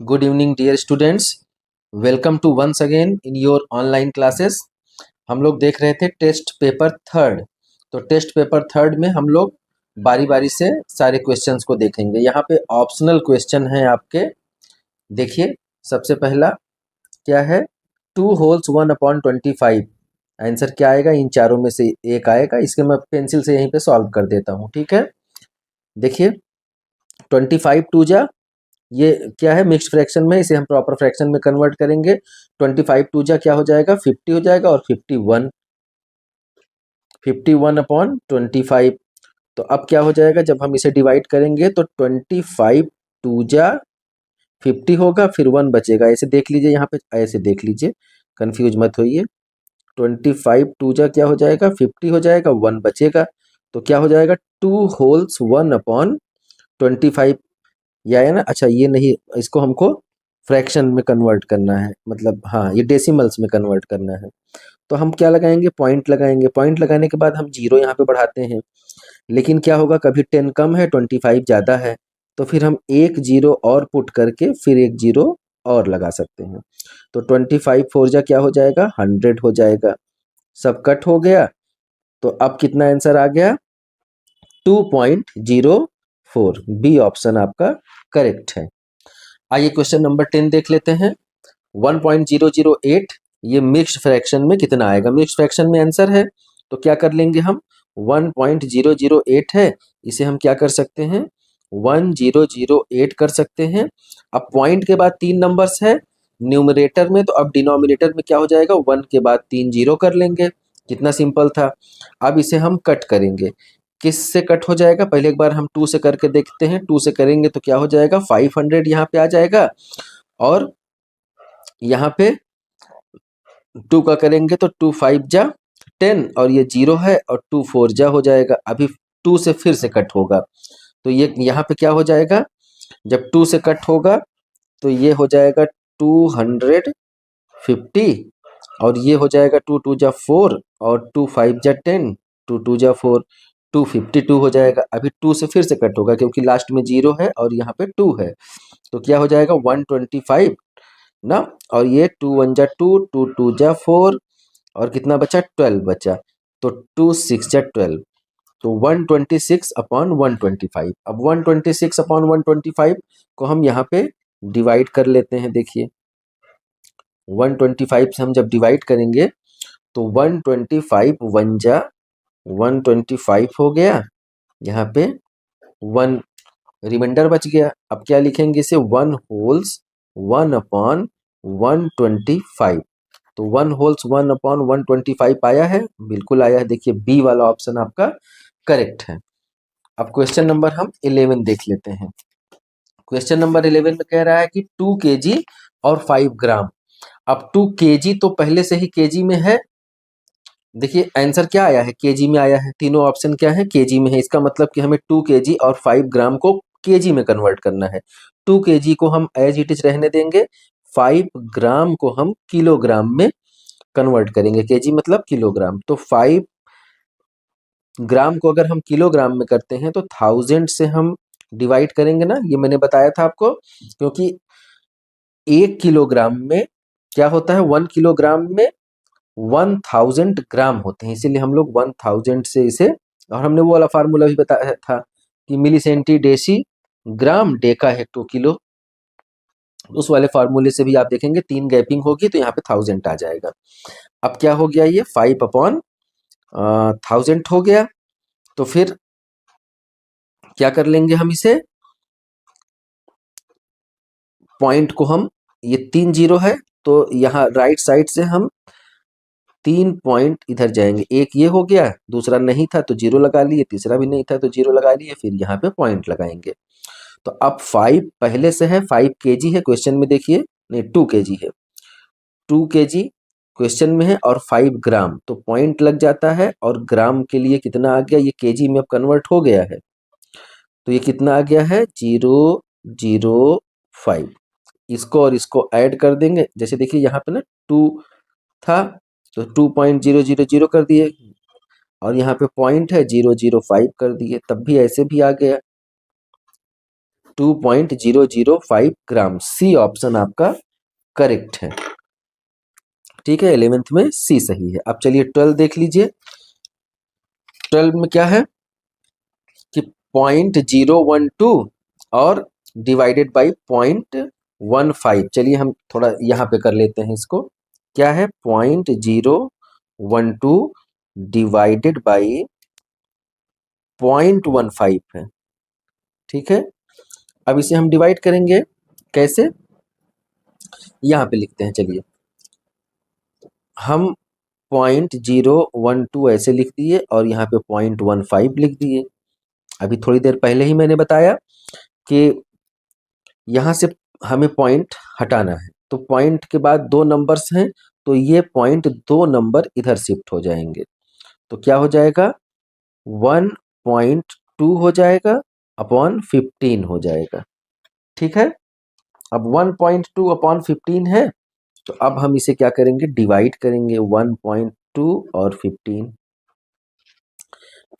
Good evening dear students. Welcome to once again in your online classes. हम लोग देख रहे थे टेस्ट पेपर थर्ड। तो टेस्ट पेपर थर्ड में हम लोग बारी बारी से सारे क्वेश्चंस को देखेंगे। यहाँ पे ऑप्शनल क्वेश्चन है आपके। देखिए सबसे पहला क्या है, 2 होल्स 1/25। आंसर क्या आएगा, इन चारों में से एक आएगा। इसके मैं पेंसिल से यहीं पे सॉल्व कर देता हूँ, ठीक है। देखिए 25 टू जा, ये क्या है, मिक्स्ड फ्रैक्शन में, इसे हम प्रॉपर फ्रैक्शन में कन्वर्ट करेंगे। 25 टू जा क्या हो जाएगा, 50 हो जाएगा, और 51/25। तो अब क्या हो जाएगा, जब हम इसे डिवाइड करेंगे तो 25 टू जा 50 होगा, फिर 1 बचेगा। ऐसे देख लीजिए, यहाँ पे ऐसे देख लीजिए, कंफ्यूज मत होइए। 25 टू जा क्या हो जाएगा, 50 हो जाएगा, 1 बचेगा। तो क्या हो जाएगा, 2 होल्स 1/25। या है ना। अच्छा ये नहीं, इसको हमको फ्रैक्शन में कन्वर्ट करना है, मतलब हाँ ये डेसिमल्स में कन्वर्ट करना है। तो हम क्या लगाएंगे, पॉइंट लगाएंगे। पॉइंट लगाने के बाद हम जीरो यहाँ पे बढ़ाते हैं। लेकिन क्या होगा, कभी 10 कम है 25 ज़्यादा है, तो फिर हम एक जीरो और पुट करके फिर एक जीरो और लगा सकते हैं। तो 25 फोर जा क्या हो जाएगा, 100 हो जाएगा। सब कट हो गया, तो अब कितना आंसर आ गया, 2.04। बी ऑप्शन आपका करेक्ट है। आइए क्वेश्चन नंबर 10 देख लेते हैं। 1.008 ये मिक्स्ड फ्रैक्शन में कितना आएगा। मिक्स्ड फ्रैक्शन में आंसर है, तो क्या कर लेंगे हम, 1.008 है, इसे हम क्या कर सकते हैं, 1008 कर सकते हैं। अब पॉइंट के बाद 3 नंबर्स है न्यूमरेटर में, तो अब डिनोमिनेटर में क्या हो जाएगा, 1 के बाद 3 जीरो कर लेंगे। कितना सिंपल था। अब इसे हम कट करेंगे। किस से कट हो जाएगा, पहले एक बार हम 2 से करके देखते हैं। 2 से करेंगे तो क्या हो जाएगा, 500 यहाँ पे आ जाएगा, और यहाँ पे 2 का करेंगे तो 2 5 जा 10, और ये 0 है, और 2 4 जा हो जाएगा। अभी 2 से फिर से कट होगा, तो ये यहाँ पे क्या हो जाएगा, जब 2 से कट होगा तो ये हो जाएगा 250, और ये हो जाएगा 2 2 जा 4, और 2 5 जा 10, 2 2 जा 4, 252 हो जाएगा। अभी 2 से फिर से कट होगा, क्योंकि लास्ट में 0 है और यहाँ पे 2 है, तो क्या हो जाएगा 125 ना। और ये 2 1 जा 2, 2 2 जा 4, और कितना बचा, 12 बचा। तो 2 6 जा 12, तो 126/125। अब 126/125 को हम यहाँ पे डिवाइड कर लेते हैं। देखिए 125 से हम जब डिवाइड करेंगे तो 125 1 जा 125 हो गया, यहाँ पे 1 रिमाइंडर बच गया। अब क्या लिखेंगे इसे, 1 होल्स 1/125। तो 1 होल्स 1/125 आया है, बिल्कुल आया है। देखिए बी वाला ऑप्शन आपका करेक्ट है। अब क्वेश्चन नंबर हम 11 देख लेते हैं। क्वेश्चन नंबर 11 में कह रहा है कि 2 kg और 5 ग्राम। अब 2 kg तो पहले से ही kg में है। देखिए आंसर क्या आया है, kg में आया है। तीनों ऑप्शन क्या है, kg में है। इसका मतलब कि हमें 2 kg और 5 ग्राम को kg में कन्वर्ट करना है। 2 kg को हम एज इट इज रहने देंगे, 5 ग्राम को हम किलोग्राम में कन्वर्ट करेंगे। kg मतलब किलोग्राम, तो 5 ग्राम को अगर हम किलोग्राम में करते हैं तो 1000 से हम डिवाइड करेंगे ना, ये मैंने बताया था आपको। क्योंकि 1 किलोग्राम में क्या होता है, 1 किलोग्राम में 1000 ग्राम होते हैं, इसीलिए हम लोग 1000 से इसे, और हमने वो वाला फार्मूला भी बताया था कि मिली सेंटी डेसी ग्राम डेका हेक्टो किलो। उस वाले फार्मूले से भी आप देखेंगे 3 गैपिंग होगी तो यहाँ पे 1000 आ जाएगा। अब क्या हो गया, ये 5/1000 हो गया। तो फिर क्या कर लेंगे हम इसे, पॉइंट को हम, ये 3 जीरो है, तो यहाँ राइट साइड से हम 3 पॉइंट इधर जाएंगे। एक ये हो गया, दूसरा नहीं था तो जीरो लगा लिए, तीसरा भी नहीं था तो जीरो लगा लिए, फिर यहाँ पे पॉइंट लगाएंगे। तो अब 5 पहले से है, 5 kg है क्वेश्चन में, देखिए नहीं 2 kg है, 2 kg क्वेश्चन में है, और 5 ग्राम, तो पॉइंट लग जाता है। और ग्राम के लिए कितना आ गया, ये kg में अब कन्वर्ट हो गया है, तो ये कितना आ गया है, 005। इसको और इसको ऐड कर देंगे। जैसे देखिए यहाँ पे ना 2 था, तो 2.000 कर दिए, और यहाँ पे पॉइंट है 005 कर दिए, तब भी ऐसे भी आ गया। 2.005 ग्राम। सी ऑप्शन आपका करेक्ट है। ठीक है, 11th में सी सही है। अब चलिए 12 देख लीजिए। 12 में क्या है कि 0.012 और डिवाइडेड बाई 0.15। चलिए हम थोड़ा यहाँ पे कर लेते हैं इसको। क्या है 0.012 डिवाइडेड बाई 0.15 है। ठीक है, अब इसे हम डिवाइड करेंगे कैसे, यहाँ पे लिखते हैं। चलिए हम 0.012 ऐसे लिख दिए और यहाँ पे 0.15 लिख दिए। अभी थोड़ी देर पहले ही मैंने बताया कि यहाँ से हमें पॉइंट हटाना है, तो पॉइंट के बाद दो नंबर्स हैं, तो ये पॉइंट दो नंबर इधर शिफ्ट हो जाएंगे। तो क्या हो जाएगा 1.2 हो जाएगा अपॉन 15 हो जाएगा। ठीक है, अब 1.2 अपॉन 15 है, तो अब हम इसे क्या करेंगे डिवाइड करेंगे 1.2 और 15।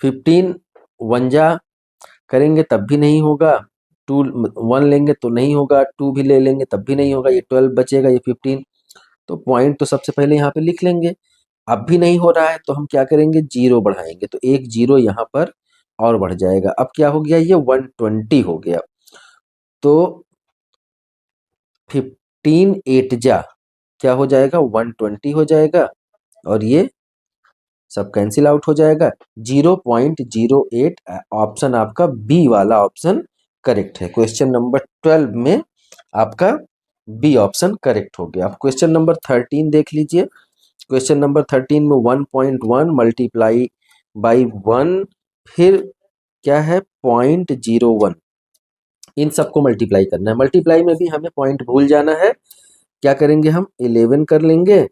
15 वन जा करेंगे तब भी नहीं होगा, 2 1 लेंगे तो नहीं होगा, 2 भी ले लेंगे तब भी नहीं होगा, ये 12 बचेगा, ये 15। तो पॉइंट तो सबसे पहले यहाँ पे लिख लेंगे। अब भी नहीं हो रहा है तो हम क्या करेंगे जीरो बढ़ाएंगे, तो एक जीरो यहाँ पर और बढ़ जाएगा। अब क्या हो गया ये 120 हो गया। तो 15 8 जा क्या हो जाएगा 120 हो जाएगा, और ये सब कैंसिल आउट हो जाएगा। 0.08 ऑप्शन आपका बी वाला ऑप्शन करेक्ट है। क्वेश्चन नंबर 12 में आपका बी ऑप्शन करेक्ट हो गया। आप क्वेश्चन नंबर 13 देख लीजिए। क्वेश्चन नंबर 13 में 1.1 मल्टीप्लाई बाई 1, फिर क्या है 0.01, इन सबको मल्टीप्लाई करना है। मल्टीप्लाई में भी हमें पॉइंट भूल जाना है। क्या करेंगे हम 11 कर लेंगे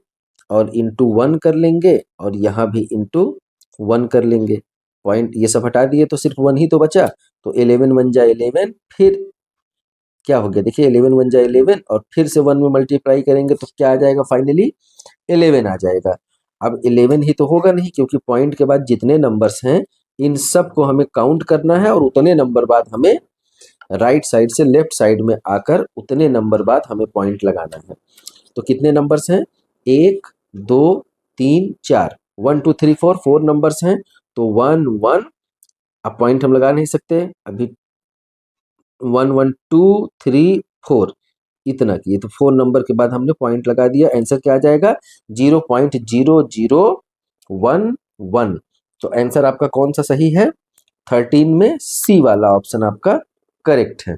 और इंटू 1 कर लेंगे और यहाँ भी इंटू 1 कर लेंगे। पॉइंट ये सब हटा दिए तो सिर्फ 1 ही तो बचा, तो 11 1 जा 11, फिर क्या हो गया देखिए 11 1 जा 11 और फिर से 1 में मल्टीप्लाई करेंगे तो क्या आ जाएगा फाइनली 11 आ जाएगा। अब 11 ही तो होगा नहीं, क्योंकि पॉइंट के बाद जितने नंबर्स हैं इन सब को हमें काउंट करना है और उतने नंबर बाद हमें राइट साइड से लेफ्ट साइड में आकर उतने नंबर बाद हमें पॉइंट लगाना है। तो कितने नंबर्स हैं 1 2 3 4, 1 2 3 4, 4 नंबर्स हैं, तो 1 1, अब पॉइंट हम लगा नहीं सकते अभी, 1 1 2 3 4 इतना किए, तो 4 नंबर के बाद हमने पॉइंट लगा दिया। आंसर क्या आ जाएगा 0.0011। तो आंसर आपका कौन सा सही है 13 में सी वाला ऑप्शन आपका करेक्ट है।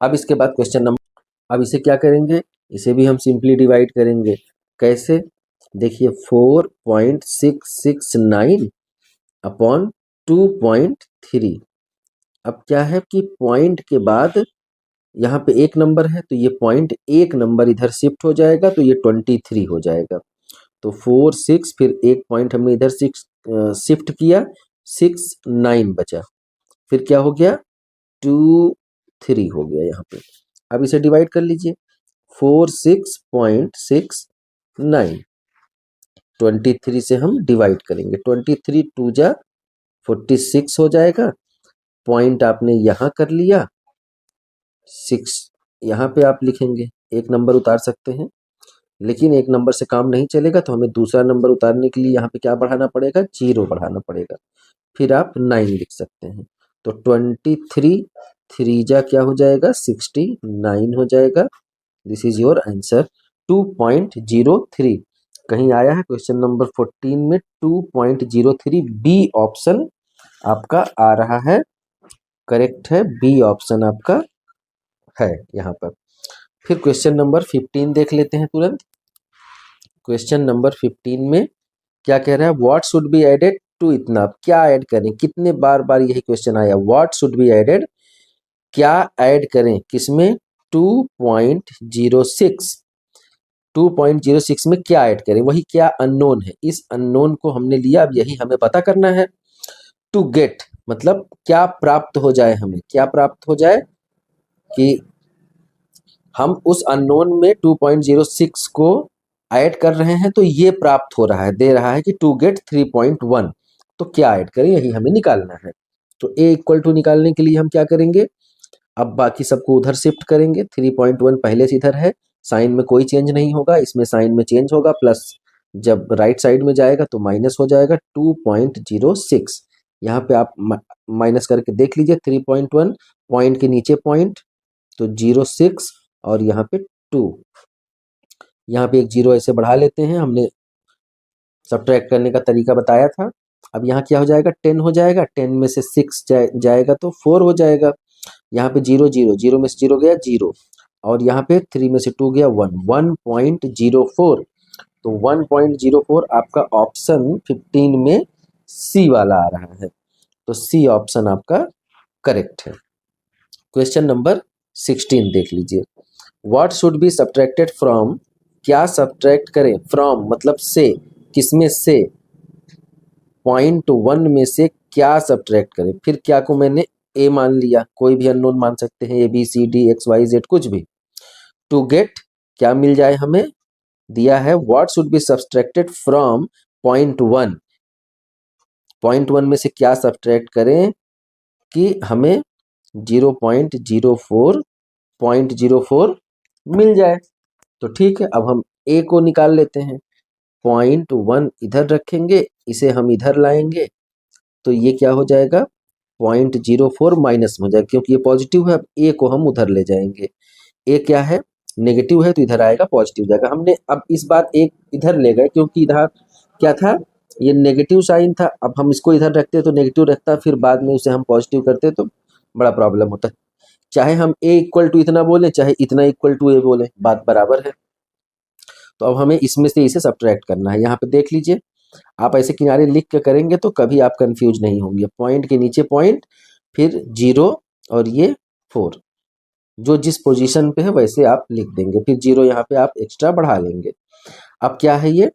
अब इसके बाद क्वेश्चन नंबर, अब इसे क्या करेंगे, इसे भी हम सिंपली डिवाइड करेंगे। कैसे देखिए 4.669 अपॉन 2.3। अब क्या है कि पॉइंट के बाद यहाँ पे एक नंबर है, तो ये पॉइंट एक नंबर इधर शिफ्ट हो जाएगा, तो ये 23 हो जाएगा। तो 4 6, फिर एक पॉइंट हमने इधर शिफ्ट किया, 6 9 बचा, फिर क्या हो गया 2 3 हो गया यहाँ पे। अब इसे डिवाइड कर लीजिए 46.69, 23 से हम डिवाइड करेंगे, 23 2 जा 46 हो जाएगा। पॉइंट आपने यहाँ कर लिया, 6 यहाँ पे आप लिखेंगे, एक नंबर उतार सकते हैं, लेकिन एक नंबर से काम नहीं चलेगा, तो हमें दूसरा नंबर उतारने के लिए यहाँ पे क्या बढ़ाना पड़ेगा 0 बढ़ाना पड़ेगा, फिर आप 9 लिख सकते हैं। तो 23 3 जा क्या हो जाएगा 69 हो जाएगा। This is your answer 2.03। कहीं आया है क्वेश्चन नंबर 14 में 2.03, बी ऑप्शन आपका आ रहा है, करेक्ट है, बी ऑप्शन आपका है यहाँ पर। फिर क्वेश्चन नंबर 15 देख लेते हैं तुरंत। क्वेश्चन नंबर 15 में क्या कह रहा है what should be added to इतना। क्या ऐड करें, कितने बार बार यही क्वेश्चन आया, व्हाट शुड बी एडेड, क्या ऐड करें किसमें 2.06, 2.06 में क्या ऐड करें, वही क्या अननोन है, इस अननोन को हमने लिया, अब यही हमें पता करना है। टू गेट मतलब क्या प्राप्त हो जाए, हमें क्या प्राप्त हो जाए कि हम उस अननोन में 2.06 को ऐड कर रहे हैं, तो ये प्राप्त हो रहा है, दे रहा है कि टू गेट 3.1, तो क्या ऐड करें यही हमें निकालना है। तो ए इक्वल टू निकालने के लिए हम क्या करेंगे अब बाकी सबको उधर शिफ्ट करेंगे। 3.1 पहले से इधर है, साइन में कोई चेंज नहीं होगा, इसमें साइन में चेंज होगा, प्लस जब राइट साइड में जाएगा तो माइनस हो जाएगा 2.06। यहाँ पे आप माइनस करके देख लीजिए 3.1, पॉइंट के नीचे पॉइंट तो 0.6 और यहाँ पे 2, यहाँ पे एक जीरो ऐसे बढ़ा लेते हैं, हमने सब्ट्रैक्ट करने का तरीका बताया था। अब यहाँ क्या हो जाएगा, 10 हो जाएगा, 10 में से 6 जाएगा तो 4 हो जाएगा। यहाँ पे 0 0 0 में से 0 गया 0, और यहाँ पे 3 में से 2 गया 1, 1.04। तो 1.04 आपका ऑप्शन 15 में सी वाला आ रहा है, तो सी ऑप्शन आपका करेक्ट है। क्वेश्चन नंबर 16 देख लीजिए। What should be subtracted from, क्या सब्ट्रैक्ट करें, फ्रॉम मतलब से, किसमें से, 0.1 में से क्या सब्ट्रैक्ट करें। फिर क्या को मैंने ए मान लिया, कोई भी अननोन मान सकते हैं, A B C D X Y Z कुछ भी। टू गेट क्या मिल जाए, हमें दिया है what should be subtracted from 0.1, 0.1 में से क्या सब्ट्रैक्ट करें कि हमें 0.04 मिल जाए। तो ठीक है, अब हम ए को निकाल लेते हैं। 0.1 इधर रखेंगे, इसे हम इधर लाएंगे तो ये क्या हो जाएगा, 0.04 माइनस हो जाएगा, क्योंकि ये पॉजिटिव है। अब ए को हम उधर ले जाएंगे, ए क्या है, नेगेटिव है, तो इधर आएगा पॉजिटिव जाएगा। हमने अब इस बार एक इधर ले गए क्योंकि इधर क्या था, ये नेगेटिव साइन था। अब हम इसको इधर रखते तो नेगेटिव रखता, फिर बाद में उसे हम पॉजिटिव करते तो बड़ा प्रॉब्लम होता। चाहे हम ए इक्वल टू इतना बोले, चाहे इतना इक्वल टू ए बोले, बात बराबर है। तो अब हमें इसमें से इसे सब्ट्रैक्ट करना है। यहाँ पे देख लीजिए, आप ऐसे किनारे लिख के करेंगे तो कभी आप कंफ्यूज नहीं होंगे। पॉइंट के नीचे पॉइंट, फिर 0 और ये 4, जो जिस पोजीशन पे है वैसे आप लिख देंगे, फिर 0 यहाँ पे आप एक्स्ट्रा बढ़ा लेंगे। अब क्या है ये,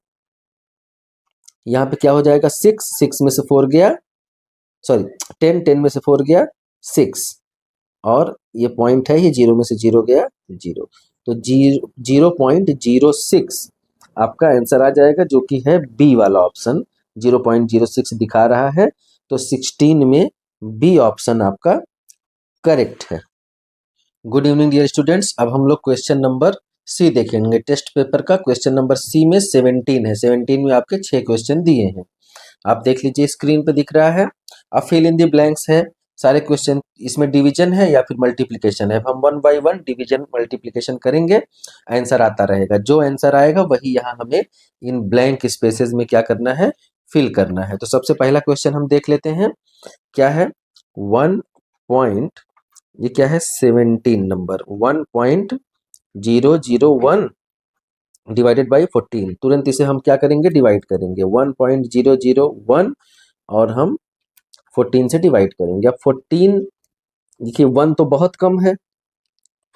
यहाँ पे क्या हो जाएगा, 6 में से 4 गया, सॉरी 10 में से 4 गया 6, और ये पॉइंट है, ये 0 में से 0 गया 0, तो 0.06 आपका आंसर आ जाएगा, जो कि है बी वाला ऑप्शन। 0.06 दिखा रहा है, तो 16 में बी ऑप्शन आपका करेक्ट है। Good evening dear students. अब हम लोग क्वेश्चन नंबर सी देखेंगे। टेस्ट पेपर का क्वेश्चन नंबर सी में 17 है। 17 में आपके 6 क्वेश्चन दिए हैं, आप देख लीजिए, स्क्रीन पे दिख रहा है। अब फिल इन द ब्लैंक्स है, सारे क्वेश्चन इसमें डिवीजन है या फिर मल्टीप्लिकेशन है। हम 1 बाय 1 डिवीजन मल्टीप्लिकेशन करेंगे, आंसर आता रहेगा। जो आंसर आएगा वही यहाँ हमें इन ब्लैंक स्पेसेस में क्या करना है, फिल करना है। तो सबसे पहला क्वेश्चन हम देख लेते हैं, क्या है, 1 पॉइंट, ये क्या है, 17 नंबर, 1.001 डिवाइडेड बाई 14। तुरंत इसे हम क्या करेंगे, डिवाइड करेंगे। 1.001 और हम 14 से डिवाइड करेंगे। अब 14, देखिए 1 तो बहुत कम है,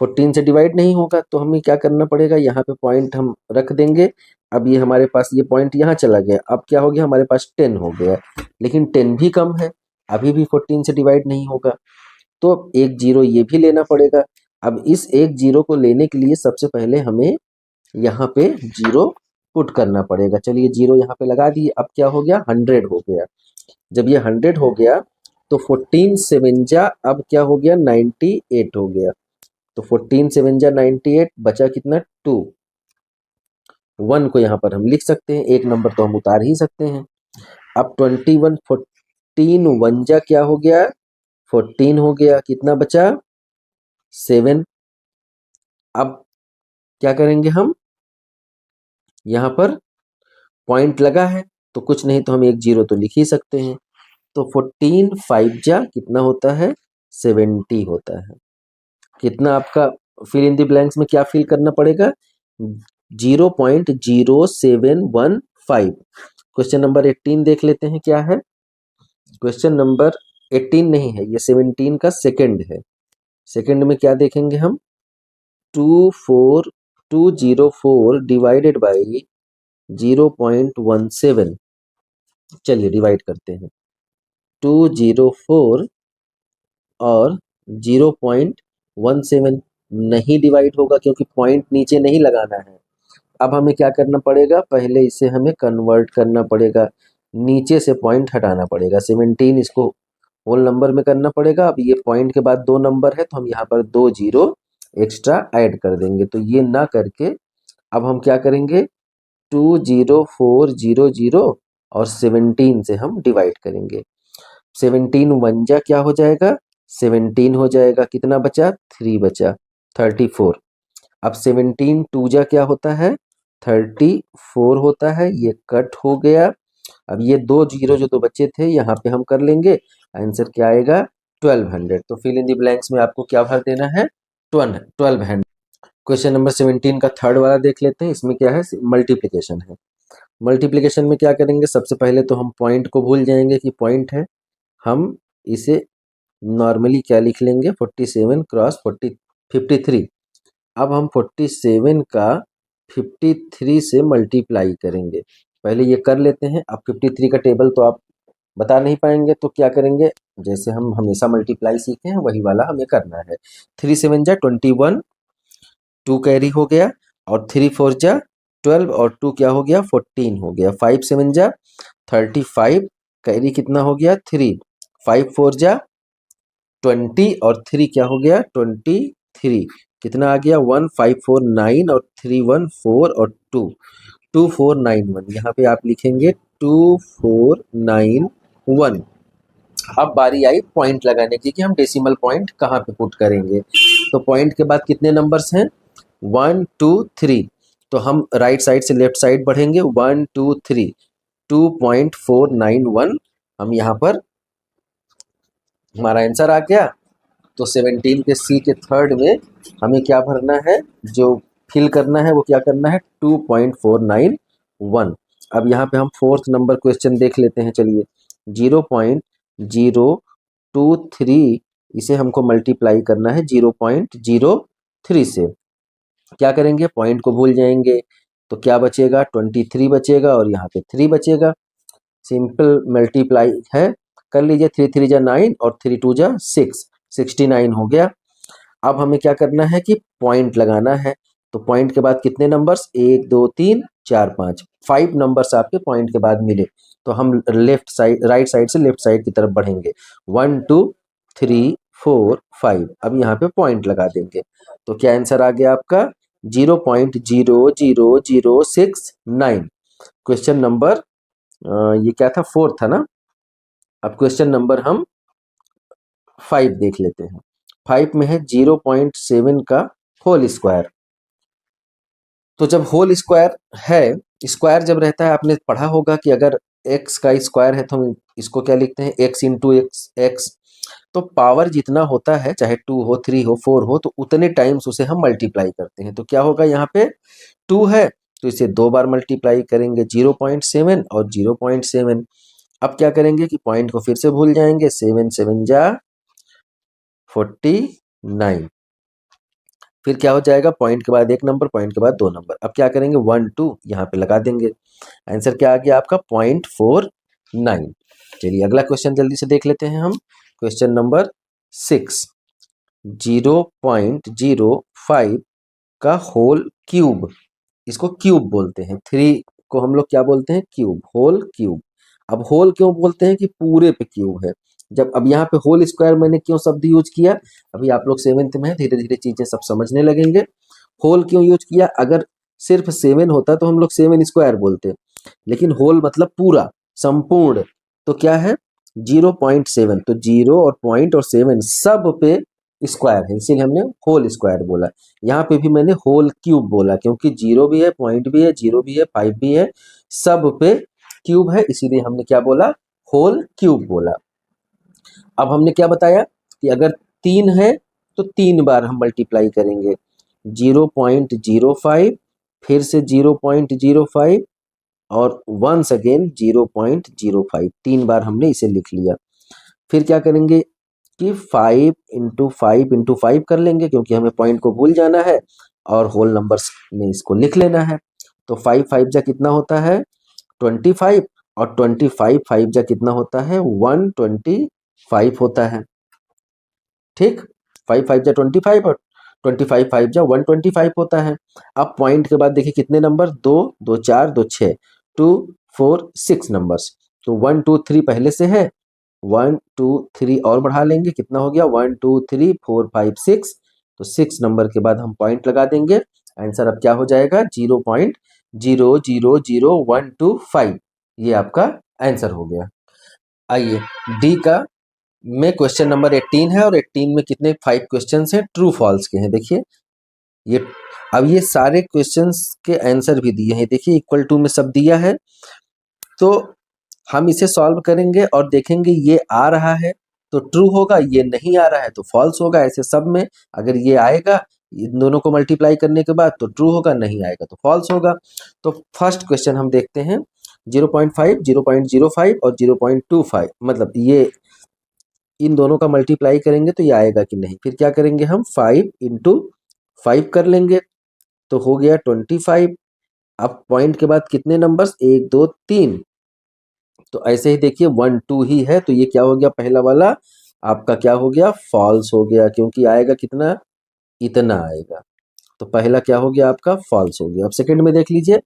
14 से डिवाइड नहीं होगा, तो हमें क्या करना पड़ेगा, यहाँ पे पॉइंट हम रख देंगे। अब ये हमारे पास ये पॉइंट यहाँ चला गया, अब क्या हो गया, हमारे पास 10 हो गया, लेकिन 10 भी कम है, अभी भी 14 से डिवाइड नहीं होगा, तो एक जीरो ये भी लेना पड़ेगा। अब इस एक जीरो को लेने के लिए सबसे पहले हमें यहाँ पे जीरो पुट करना पड़ेगा। चलिए जीरो यहाँ पे लगा दिए। अब क्या हो गया, 100 हो गया। जब ये 100 हो गया तो 14 7 अब क्या हो गया, 98 हो गया। तो 14 7 98, बचा कितना, 2। 1 को यहाँ पर हम लिख सकते हैं, एक नंबर तो हम उतार ही सकते हैं। अब 21 14 1 क्या हो गया, 14 हो गया, कितना बचा, 7। अब क्या करेंगे हम, यहाँ पर पॉइंट लगा है तो कुछ नहीं तो हम एक जीरो तो लिख ही सकते हैं। तो 14 5 कितना होता है, 70 होता है। कितना आपका फिल इन द ब्लैंक्स में क्या फिल करना पड़ेगा, 0.0715। क्वेश्चन नंबर 18 देख लेते हैं क्या है। क्वेश्चन नंबर 18 नहीं है, ये 17 का सेकंड है। सेकंड में क्या देखेंगे हम, 204 डिवाइडेड बाई 0.17। चलिए डिवाइड करते हैं, 204 और 0.17 नहीं डिवाइड होगा क्योंकि पॉइंट नीचे नहीं लगाना है। अब हमें क्या करना पड़ेगा, पहले इसे हमें कन्वर्ट करना पड़ेगा, नीचे से पॉइंट हटाना पड़ेगा। 17 इसको होल नंबर में करना पड़ेगा। अब ये पॉइंट के बाद 2 नंबर है तो हम यहाँ पर 2 जीरो एक्स्ट्रा ऐड कर देंगे। तो ये ना करके अब हम क्या करेंगे, 20400 और 17 से हम डिवाइड करेंगे। 17 वन जा क्या हो जाएगा, 17 हो जाएगा, कितना बचा, 3 बचा, 34। अब 17 टू जा क्या होता है, 34 होता है, ये कट हो गया। अब ये 2 जीरो जो तो बचे थे यहाँ पे हम कर लेंगे, आंसर क्या आएगा, 1200। तो फिल इन द ब्लैंक्स में आपको क्या भर देना है, 1200। क्वेश्चन नंबर 17 का थर्ड वाला देख लेते हैं। इसमें क्या है, मल्टीप्लिकेशन है। मल्टीप्लिकेशन में क्या करेंगे, सबसे पहले तो हम पॉइंट को भूल जाएंगे कि पॉइंट है, हम इसे नॉर्मली क्या लिख लेंगे, 47 क्रॉस 53। अब हम 47 का 53 से मल्टीप्लाई करेंगे, पहले ये कर लेते हैं। अब 53 का टेबल तो आप बता नहीं पाएंगे, तो क्या करेंगे, जैसे हम हमेशा मल्टीप्लाई सीखे हैं वही वाला हमें करना है। 3 7 जा 21, 2 कैरी हो गया, और 3 4 जा 12, और 2 क्या हो गया, 14 हो गया। 5 7 जा 35, कैरी कितना हो गया, 3, 5 4 जा 20, और 3 क्या हो गया, 23, कितना आ गया, 1 5 4 9, और 3 1 4, और 2 2 4 9 1, यहाँ पे आप लिखेंगे 2 4 9 1। अब बारी आई पॉइंट लगाने की कि हम डेसिमल पॉइंट कहाँ पे पुट करेंगे। तो पॉइंट के बाद कितने नंबर्स हैं, 1 2 3। तो हम राइट साइड से लेफ्ट साइड बढ़ेंगे, 1 2 3, 2.491 हम यहाँ पर, हमारा आंसर आ गया। तो 17 के सी के थर्ड में हमें क्या भरना है, जो फिल करना है वो क्या करना है, 2.491। अब यहाँ पे हम फोर्थ नंबर क्वेश्चन देख लेते हैं, चलिए। 0.023, इसे हमको मल्टीप्लाई करना है 0.03 से। क्या करेंगे, पॉइंट को भूल जाएंगे, तो क्या बचेगा, 23 बचेगा, और यहाँ पे 3 बचेगा। सिंपल मल्टीप्लाई है, कर लीजिए। 3 3 जा 9, और 3 2 जा 6, 69 हो गया। अब हमें क्या करना है कि पॉइंट लगाना है। तो पॉइंट के बाद कितने नंबर्स, 1 2 3 4 5, 5 नंबर्स आपके पॉइंट के बाद मिले। तो हम लेफ्ट साइड, राइट साइड से लेफ्ट साइड की तरफ बढ़ेंगे, 1 2 3 4 5। अब यहाँ पे पॉइंट लगा देंगे। तो क्या आंसर आ गया आपका, 0.00069। क्वेश्चन नंबर ये क्या था, 4 था ना। अब क्वेश्चन नंबर हम 5 देख लेते हैं। 5 में है 0.7 का होल स्क्वायर। तो जब होल स्क्वायर है, स्क्वायर जब रहता है, आपने पढ़ा होगा कि अगर x का स्क्वायर है तो हम इसको क्या लिखते हैं, x इंटू एक्स। तो पावर जितना होता है, चाहे 2 हो 3 हो 4 हो, तो उतने टाइम्स उसे हम मल्टीप्लाई करते हैं। तो क्या होगा, यहाँ पे 2 है तो इसे 2 बार मल्टीप्लाई करेंगे, 0.7 और 0.7। अब क्या करेंगे कि पॉइंट को फिर से भूल जाएंगे, 7 7 जा 49। फिर क्या हो जाएगा, पॉइंट के बाद 1 नंबर, पॉइंट के बाद 2 नंबर। अब क्या करेंगे, 1 2 यहाँ पे लगा देंगे। आंसर क्या आ गया आपका, 0.49। चलिए अगला क्वेश्चन जल्दी से देख लेते हैं हम। क्वेश्चन नंबर 6, 0.05 का होल क्यूब, इसको क्यूब बोलते हैं। 3 को हम लोग क्या बोलते हैं, क्यूब, होल क्यूब। अब होल क्यों बोलते हैं, कि पूरे पे क्यूब है। जब अब यहाँ पे होल स्क्वायर मैंने क्यों शब्द यूज किया, अभी आप लोग 7th में है, धीरे धीरे चीजें सब समझने लगेंगे। होल क्यों यूज किया, अगर सिर्फ 7 होता तो हम लोग 7 स्क्वायर बोलते, लेकिन होल मतलब पूरा, संपूर्ण। तो क्या है, 0.7, तो 0 और पॉइंट और 7 सब पे स्क्वायर है, इसीलिए हमने होल स्क्वायर बोला। यहाँ पे भी मैंने होल क्यूब बोला, क्योंकि 0 भी है, पॉइंट भी है, 0 भी है, 5 भी है, सब पे क्यूब है, इसीलिए हमने क्या बोला, होल क्यूब बोला। अब हमने क्या बताया कि अगर 3 है तो 3 बार हम मल्टीप्लाई करेंगे, 0.05, फिर से 0.05, और वंस अगेन 0.05, 3 बार हमने इसे लिख लिया। फिर क्या करेंगे कि 5 इंटू 5 इंटू 5 कर लेंगे, क्योंकि हमें पॉइंट को भूल जाना है और होल नंबर्स में इसको लिख लेना है। तो 5 5 जा कितना होता है, 25, और 25 5 जा कितना होता है, 125 होता है। ठीक, 5 5 जा 25, और 25 5 जा 125 होता है। अब पॉइंट के बाद देखिए कितने नंबर, 2 2 4 2 6, 2 4 6 नंबर्स। तो 1 2 3 पहले से है, 1 2 3 और बढ़ा लेंगे, कितना हो गया 1 2 3 4 5 6। तो 6 नंबर के बाद हम पॉइंट लगा देंगे। आंसर अब क्या हो जाएगा 0.0000125। ये आपका आंसर हो गया। आइए डी का में क्वेश्चन नंबर 18 है और 18 में कितने 5 क्वेश्चंस हैं ट्रू फॉल्स के हैं। देखिए ये अब ये सारे क्वेश्चंस के आंसर भी दिए हैं, देखिए इक्वल टू में सब दिया है। तो हम इसे सॉल्व करेंगे और देखेंगे ये आ रहा है तो ट्रू होगा, ये नहीं आ रहा है तो फॉल्स होगा। ऐसे सब में अगर ये आएगा इन दोनों को मल्टीप्लाई करने के बाद तो ट्रू होगा, नहीं आएगा तो फॉल्स होगा। तो फर्स्ट क्वेश्चन हम देखते हैं 0.5 0.05 और 0.25, मतलब ये इन दोनों का मल्टीप्लाई करेंगे तो ये आएगा कि नहीं। फिर क्या करेंगे हम 5 इंटू 5 कर लेंगे तो हो गया 25। अब पॉइंट के बाद कितने नंबर्स 1 2 3, तो ऐसे ही देखिए 1 2 ही है तो ये क्या हो गया पहला वाला आपका क्या हो गया फॉल्स हो गया, क्योंकि आएगा कितना इतना आएगा। तो पहला क्या हो गया आपका फॉल्स हो गया। अब सेकंड में देख लीजिए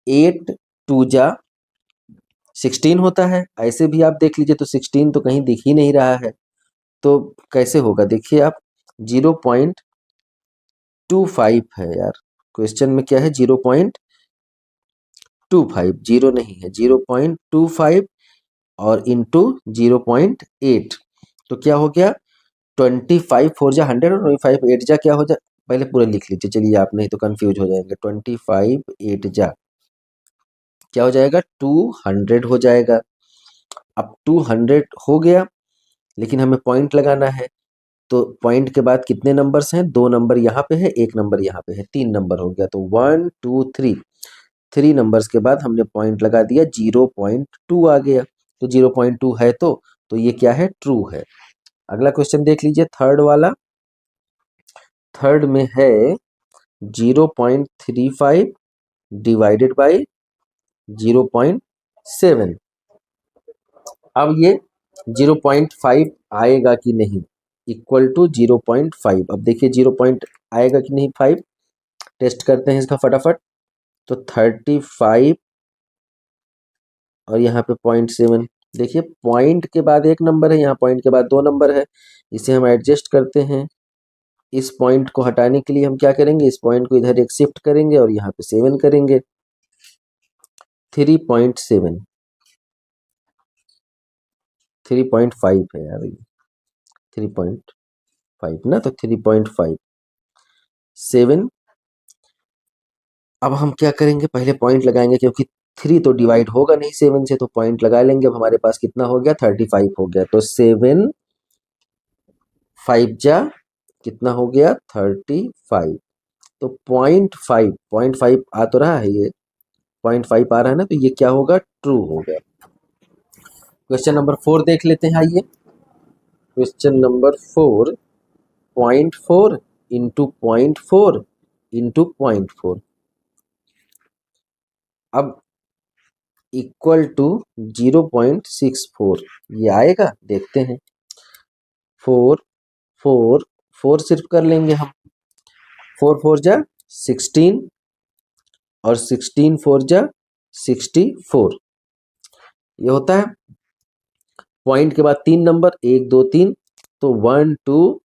8 2 जा 16 होता है, ऐसे भी आप देख लीजिए तो 16 तो कहीं दिख ही नहीं रहा है, तो कैसे होगा देखिए आप 0.25 है यार। क्वेश्चन में क्या है 0.25, जीरो नहीं है 0.25 और इंटू 0.8 तो क्या हो गया 25 4 जा 100 और 25 8 जा क्या हो जाए, पहले पूरे लिख लीजिए चलिए आप नहीं तो कंफ्यूज हो जाएंगे। 25 8 जा क्या हो जाएगा 200 हो जाएगा। अब 200 हो गया लेकिन हमें पॉइंट लगाना है, तो पॉइंट के बाद कितने नंबर्स हैं, 2 नंबर यहाँ पे है 1 नंबर यहाँ पे है, 3 नंबर हो गया। तो 1 2 3 3 नंबर्स के बाद हमने पॉइंट लगा दिया 0.2 आ गया। तो 0.2 है तो ये क्या है ट्रू है। अगला क्वेश्चन देख लीजिए थर्ड वाला। थर्ड में है 0.35 डिवाइडेड बाई 0.7। अब ये 0.5 आएगा कि नहीं, इक्वल टू 0.5। अब देखिए 0 पॉइंट आएगा कि नहीं 5, टेस्ट करते हैं इसका फटाफट। तो 35 और यहाँ पे 0.7, देखिए पॉइंट के बाद एक नंबर है, यहाँ पॉइंट के बाद 2 नंबर है, इसे हम एडजस्ट करते हैं। इस पॉइंट को हटाने के लिए हम क्या करेंगे, इस पॉइंट को इधर एक शिफ्ट करेंगे और यहाँ पे 7 करेंगे। 3.7 3.5 है यार ये 3.5 ना, तो 3.5 7। अब हम क्या करेंगे पहले पॉइंट लगाएंगे क्योंकि 3 तो डिवाइड होगा नहीं 7 से, तो पॉइंट लगा लेंगे। अब हमारे पास कितना हो गया 35 हो गया, तो 7 5 जा कितना हो गया 35। तो 0.5 आ तो रहा है, ये 0.5 आ रहा है ना, तो ये क्या होगा ट्रू हो गया। क्वेश्चन नंबर 4 देख लेते हैं। आइए क्वेश्चन नंबर 4 0.4 इंटू 0.4 इंटू 0.4 अब इक्वल टू 0.64, ये आएगा देखते हैं। 4 4 4 सिर्फ कर लेंगे हम, 4 4 जा 16 और 16 4 जा 64, ये होता है। पॉइंट के बाद 3 नंबर 1 2 3, तो 1 2